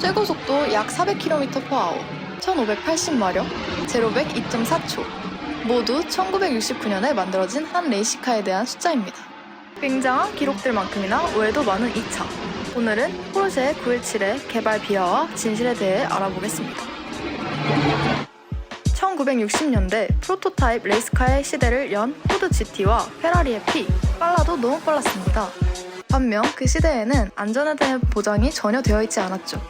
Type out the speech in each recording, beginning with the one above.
최고 속도 약 400km/h, 1580마력, 제로백 2.4초. 모두 1969년에 만들어진 한 레이시카에 대한 숫자입니다. 굉장한 기록들만큼이나 오해도 많은 이 차. 오늘은 포르쉐 917의 개발 비화와 진실에 대해 알아보겠습니다. 1960년대 프로토타입 레이스카의 시대를 연 포드 GT와 페라리의 P, 빨라도 너무 빨랐습니다. 반면 그 시대에는 안전에 대한 보장이 전혀 되어 있지 않았죠.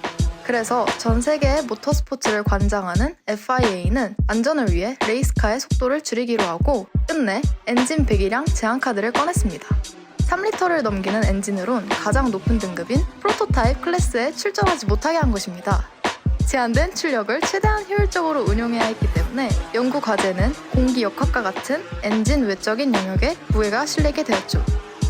그래서 전 세계의 모터스포츠를 관장하는 FIA는 안전을 위해 레이스카의 속도를 줄이기로 하고 끝내 엔진 배기량 제한 카드를 꺼냈습니다. 3리터를 넘기는 엔진으론 가장 높은 등급인 프로토타입 클래스에 출전하지 못하게 한 것입니다. 제한된 출력을 최대한 효율적으로 운용해야 했기 때문에 연구 과제는 공기역학과 같은 엔진 외적인 영역에 무게가 실리게 되었죠.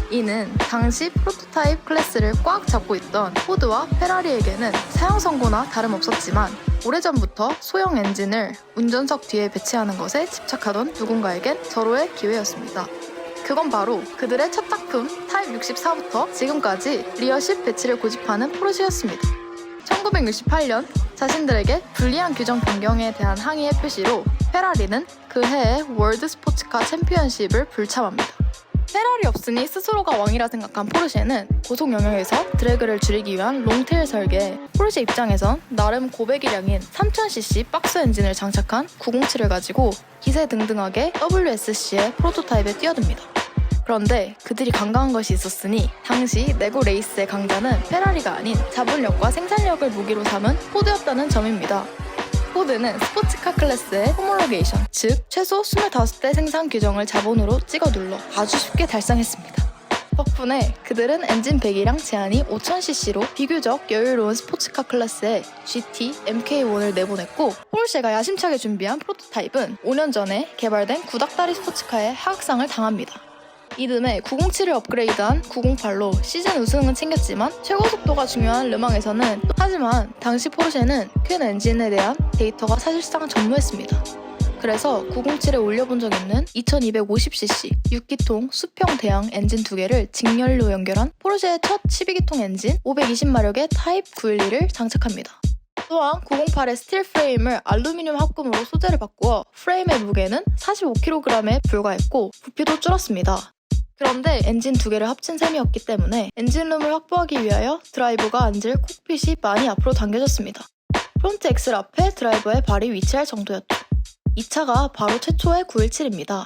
이는 당시 프로토타입 클래스를 꽉 잡고 있던 포드와 페라리에게는 사용 선고나 다름없었지만 오래전부터 소형 엔진을 운전석 뒤에 배치하는 것에 집착하던 누군가에겐 절호의 기회였습니다. 그건 바로 그들의 첫 작품 타입 64부터 지금까지 리어십 배치를 고집하는 포르쉐였습니다. 1968년 자신들에게 불리한 규정 변경에 대한 항의의 표시로 페라리는 그 해의 월드 스포츠카 챔피언십을 불참합니다. 페라리 없으니 스스로가 왕이라 생각한 포르쉐는 고속 영역에서 드래그를 줄이기 위한 롱테일 설계에 포르쉐 입장에선 나름 고배기량인 3000cc 박스 엔진을 장착한 907을 가지고 기세등등하게 WSC의 프로토타입에 뛰어듭니다. 그런데 그들이 강강한 것이 있었으니 당시 네고 레이스의 강자는 페라리가 아닌 자본력과 생산력을 무기로 삼은 포드였다는 점입니다. 포드는 스포츠카 클래스의 호몰로게이션, 즉 최소 25대 생산 규정을 자본으로 찍어 눌러 아주 쉽게 달성했습니다. 덕분에 그들은 엔진 배기량 제한이 5000cc로 비교적 여유로운 스포츠카 클래스의 GT MK1을 내보냈고 포르쉐가 야심차게 준비한 프로토타입은 5년 전에 개발된 구닥다리 스포츠카의 하극상을 당합니다. 이듬해 907을 업그레이드한 908로 시즌 우승은 챙겼지만 최고 속도가 중요한 르망에서는 하지만 당시 포르쉐는 퀸 엔진에 대한 데이터가 사실상 전무했습니다. 그래서 907에 올려본 적 있는 2250cc 6기통 수평 대형 엔진 2개를 직렬로 연결한 포르쉐의 첫 12기통 엔진 520마력의 타입 911을 장착합니다. 또한 908의 스틸 프레임을 알루미늄 합금으로 소재를 바꾸어 프레임의 무게는 45kg에 불과했고 부피도 줄었습니다. 그런데 엔진 2개를 합친 셈이었기 때문에 엔진룸을 확보하기 위하여 드라이버가 앉을 콕핏이 많이 앞으로 당겨졌습니다. 프론트 엑셀 앞에 드라이버의 발이 위치할 정도였죠. 이 차가 바로 최초의 917입니다.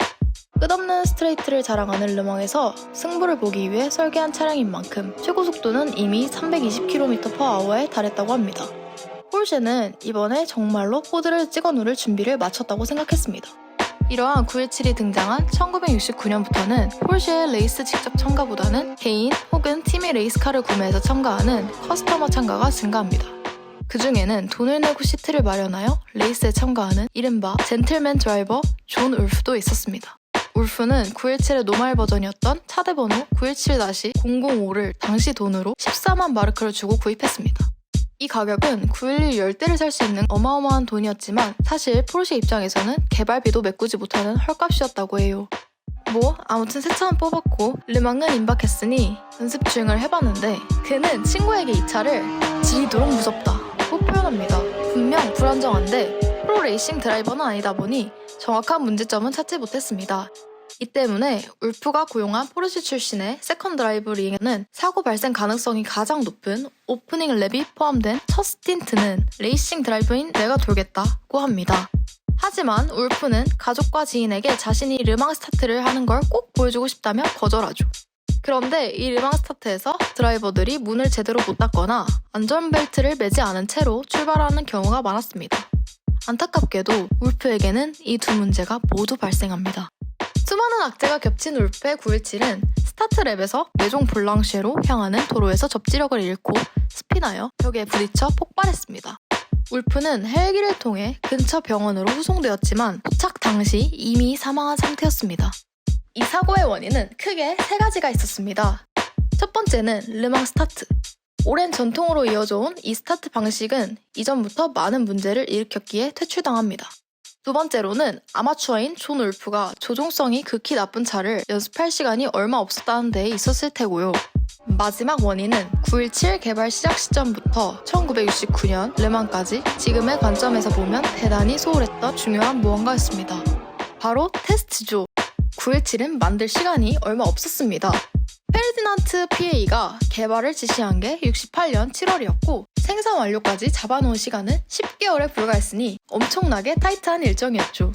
끝없는 스트레이트를 자랑하는 르망에서 승부를 보기 위해 설계한 차량인 만큼 최고 속도는 이미 320km/h에 달했다고 합니다. 포르쉐는 이번에 정말로 포드를 찍어 누를 준비를 마쳤다고 생각했습니다. 이러한 917이 등장한 1969년부터는 포르쉐의 레이스 직접 참가보다는 개인 혹은 팀이 레이스카를 구매해서 참가하는 커스터머 참가가 증가합니다. 그 중에는 돈을 내고 시트를 마련하여 레이스에 참가하는 이른바 젠틀맨 드라이버 존 울프도 있었습니다. 울프는 917의 노말 버전이었던 차대 번호 917-005를 당시 돈으로 14만 마르크를 주고 구입했습니다. 이 가격은 911 10대를 살 수 있는 어마어마한 돈이었지만 사실 포르쉐 입장에서는 개발비도 메꾸지 못하는 헐값이었다고 해요. 아무튼 새 차는 뽑았고 르망은 임박했으니 연습 주행을 해봤는데 그는 친구에게 이 차를 지리도록 무섭다고 표현합니다. 분명 불안정한데 프로 레이싱 드라이버는 아니다 보니 정확한 문제점은 찾지 못했습니다. 이 때문에 울프가 고용한 포르쉐 출신의 세컨 드라이브 링에는 사고 발생 가능성이 가장 높은 오프닝 랩이 포함된 첫 스틴트는 레이싱 드라이브인 내가 돌겠다고 합니다. 하지만 울프는 가족과 지인에게 자신이 르망 스타트를 하는 걸 꼭 보여주고 싶다며 거절하죠. 그런데 이 르망 스타트에서 드라이버들이 문을 제대로 못 닫거나 안전벨트를 매지 않은 채로 출발하는 경우가 많았습니다. 안타깝게도 울프에게는 이 두 문제가 모두 발생합니다. 수많은 악재가 겹친 울프의 917은 스타트 랩에서 메종 블랑쉐로 향하는 도로에서 접지력을 잃고 스피나여 벽에 부딪혀 폭발했습니다. 울프는 헬기를 통해 근처 병원으로 후송되었지만 도착 당시 이미 사망한 상태였습니다. 이 사고의 원인은 크게 3가지가 있었습니다. 첫 번째는 르망 스타트. 오랜 전통으로 이어져 온 이 스타트 방식은 이전부터 많은 문제를 일으켰기에 퇴출당합니다. 두 번째로는 아마추어인 존 울프가 조종성이 극히 나쁜 차를 연습할 시간이 얼마 없었다는 데에 있었을 테고요. 마지막 원인은 917 개발 시작 시점부터 1969년 르망까지 지금의 관점에서 보면 대단히 소홀했던 중요한 무언가였습니다. 바로 테스트죠. 917은 만들 시간이 얼마 없었습니다. 페르디난트 PA가 개발을 지시한 게 68년 7월이었고 생산 완료까지 잡아놓은 시간은 10개월에 불과했으니 엄청나게 타이트한 일정이었죠.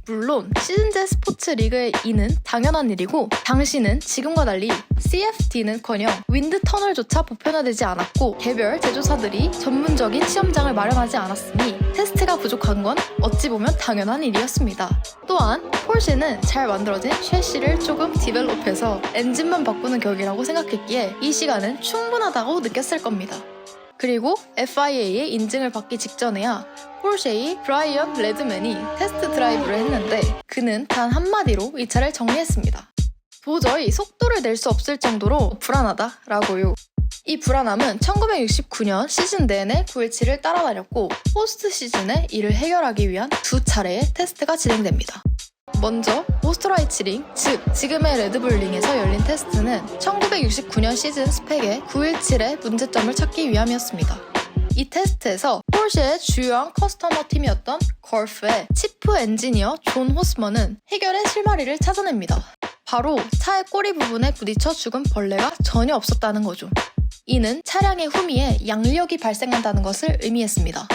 물론 시즌제 스포츠 리그의 이는 당연한 일이고 당시는 지금과 달리 CFD는커녕 윈드 터널조차 보편화되지 않았고 개별 제조사들이 전문적인 시험장을 마련하지 않았으니 테스트가 부족한 건 어찌 보면 당연한 일이었습니다. 또한 폴쉐는 잘 만들어진 셰시를 조금 디벨롭해서 엔진만 바꾸는 격이라고 생각했기에 이 시간은 충분하다고 느꼈을 겁니다. 그리고 FIA의 인증을 받기 직전에야 폴쉐의 브라이언 레드맨이 테스트 드라이브를 했는데 그는 단 한마디로 이 차를 정리했습니다. 도저히 속도를 낼 수 없을 정도로 불안하다라고요. 이 불안함은 1969년 시즌 내내 917을 따라다녔고 포스트 시즌에 이를 해결하기 위한 두 차례의 테스트가 진행됩니다. 먼저 오스트라이치링, 즉 지금의 레드불링에서 열린 테스트는 1969년 시즌 스펙의 917의 문제점을 찾기 위함이었습니다. 이 테스트에서 폴쉐의 주요한 커스터머 팀이었던 걸프의 치프 엔지니어 존 호스먼은 해결의 실마리를 찾아냅니다. 바로 차의 꼬리 부분에 부딪혀 죽은 벌레가 전혀 없었다는 거죠. 이는 차량의 후미에 양력이 발생한다는 것을 의미했습니다.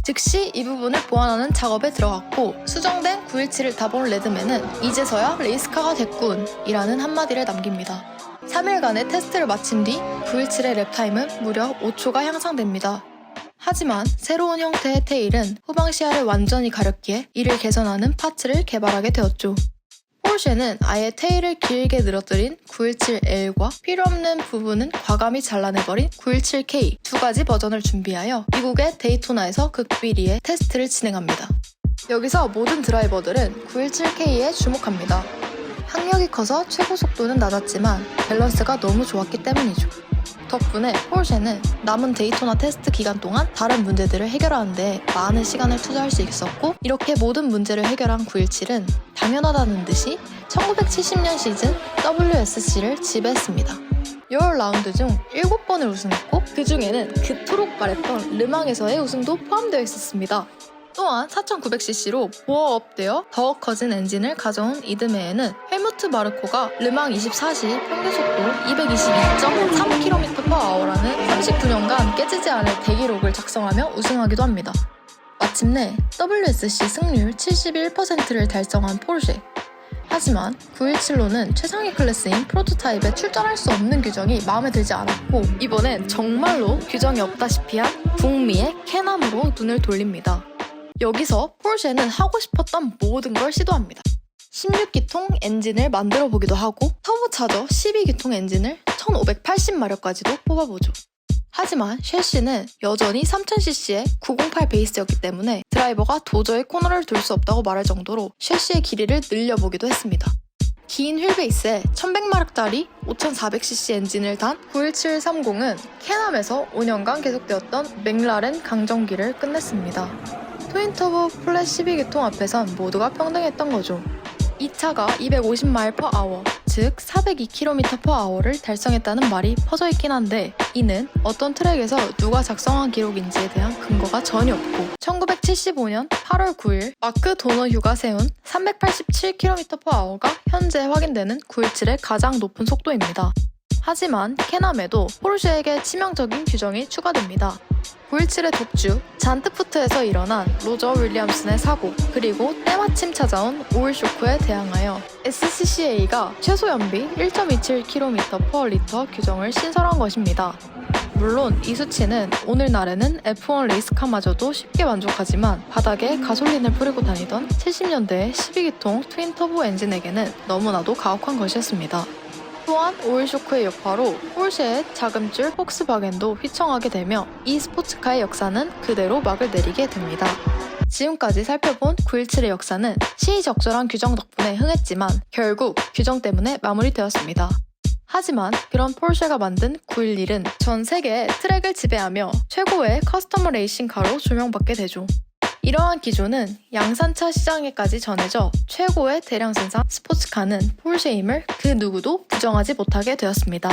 즉시 이 부분을 보완하는 작업에 들어갔고 수정된 917을 타본 레드맨은 이제서야 레이스카가 됐군 이라는 한마디를 남깁니다. 3일간의 테스트를 마친 뒤 917의 랩타임은 무려 5초가 향상됩니다. 하지만 새로운 형태의 테일은 후방 시야를 완전히 가렸기에 이를 개선하는 파츠를 개발하게 되었죠. 폴쉐는 아예 테일을 길게 늘어뜨린 917L과 필요없는 부분은 과감히 잘라내버린 917K 두 가지 버전을 준비하여 미국의 데이토나에서 극비리에 테스트를 진행합니다. 여기서 모든 드라이버들은 917K에 주목합니다. 항력이 커서 최고 속도는 낮았지만 밸런스가 너무 좋았기 때문이죠. 덕분에 폴쉐는 남은 데이토나 테스트 기간 동안 다른 문제들을 해결하는데 많은 시간을 투자할 수 있었고 이렇게 모든 문제를 해결한 917은 당연하다는 듯이 1970년 시즌 WSC를 지배했습니다. 10라운드 중 7번을 우승했고 그 중에는 그토록 말했던 르망에서의 우승도 포함되어 있었습니다. 또한 4900cc로 보어업되어 더욱 커진 엔진을 가져온 이듬해에는 헬무트 마르코가 르망 24시 평균속도 222.3km/h라는 39년간 깨지지 않을 대기록을 작성하며 우승하기도 합니다. 마침내 WSC 승률 71%를 달성한 포르쉐. 하지만 917로는 최상위 클래스인 프로토타입에 출전할 수 없는 규정이 마음에 들지 않았고 이번엔 정말로 규정이 없다시피 한 북미의 캐남으로 눈을 돌립니다. 여기서 폴쉐는 하고 싶었던 모든 걸 시도합니다. 16기통 엔진을 만들어 보기도 하고 터보차저 12기통 엔진을 1580마력까지도 뽑아보죠. 하지만 셰시는 여전히 3000cc의 908 베이스였기 때문에 드라이버가 도저히 코너를 돌 수 없다고 말할 정도로 셰시의 길이를 늘려보기도 했습니다. 긴 휠베이스에 1100마력짜리 5400cc 엔진을 단 91730은 캐남에서 5년간 계속되었던 맥라렌 강정기를 끝냈습니다. 트윈터보 플랫 12기통 앞에선 모두가 평등했던 거죠. 이 차가 250mph, 즉 402km/h를 달성했다는 말이 퍼져 있긴 한데 이는 어떤 트랙에서 누가 작성한 기록인지에 대한 근거가 전혀 없고 1975년 8월 9일 마크 도너휴가 세운 387km/h가 현재 확인되는 917의 가장 높은 속도입니다. 하지만 캐남에도 포르쉐에게 치명적인 규정이 추가됩니다. 917의 독주, 잔트푸트에서 일어난 로저 윌리엄슨의 사고, 그리고 때마침 찾아온 오일 쇼크에 대항하여 SCCA가 최소 연비 1.27km/L 규정을 신설한 것입니다. 물론 이 수치는 오늘날에는 F1 레이스카마저도 쉽게 만족하지만 바닥에 가솔린을 뿌리고 다니던 70년대의 12기통 트윈터보 엔진에게는 너무나도 가혹한 것이었습니다. 또한 오일쇼크의 여파로 폴쉐의 자금줄 폭스바겐도 휘청하게 되며 이 스포츠카의 역사는 그대로 막을 내리게 됩니다. 지금까지 살펴본 917의 역사는 시의적절한 규정 덕분에 흥했지만 결국 규정 때문에 마무리되었습니다. 하지만 그런 폴쉐가 만든 911은 전 세계의 트랙을 지배하며 최고의 커스터머 레이싱카로 조명받게 되죠. 이러한 기조는 양산차 시장에까지 전해져 최고의 대량 생산 스포츠카는 폴쉐임을 그 누구도 부정하지 못하게 되었습니다.